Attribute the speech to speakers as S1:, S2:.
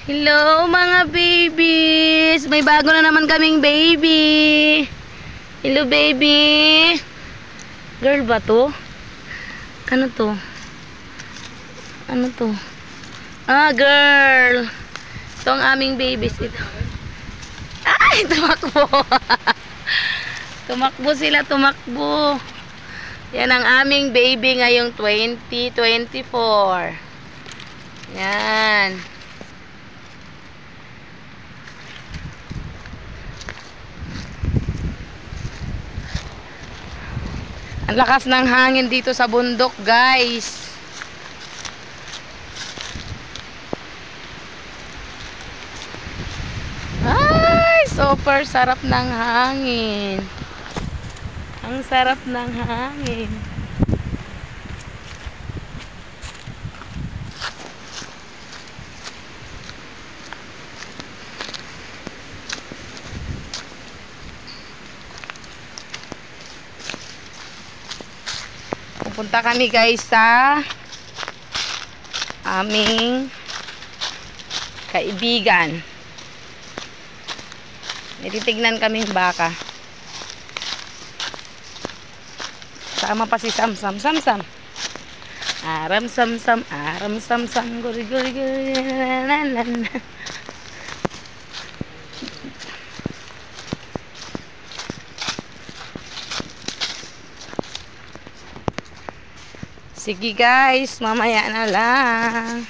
S1: Hello mga babies! May bago na naman kaming baby! Hello baby! Girl ba to? Ano to? Ano to? Ah, girl! Ito ang aming babies. Ito. Ay! Tumakbo! Tumakbo sila, tumakbo! Yan ang aming baby ngayong 2024. Yan. Ang lakas ng hangin dito sa bundok, guys. Ay, super sarap ng hangin. Ang sarap ng hangin. Pupunta kami guys sa aming kaibigan. May titignan kaming baka. Sama pa si Sam. Aram Sam, guri. Sige guys, mamaya na lang.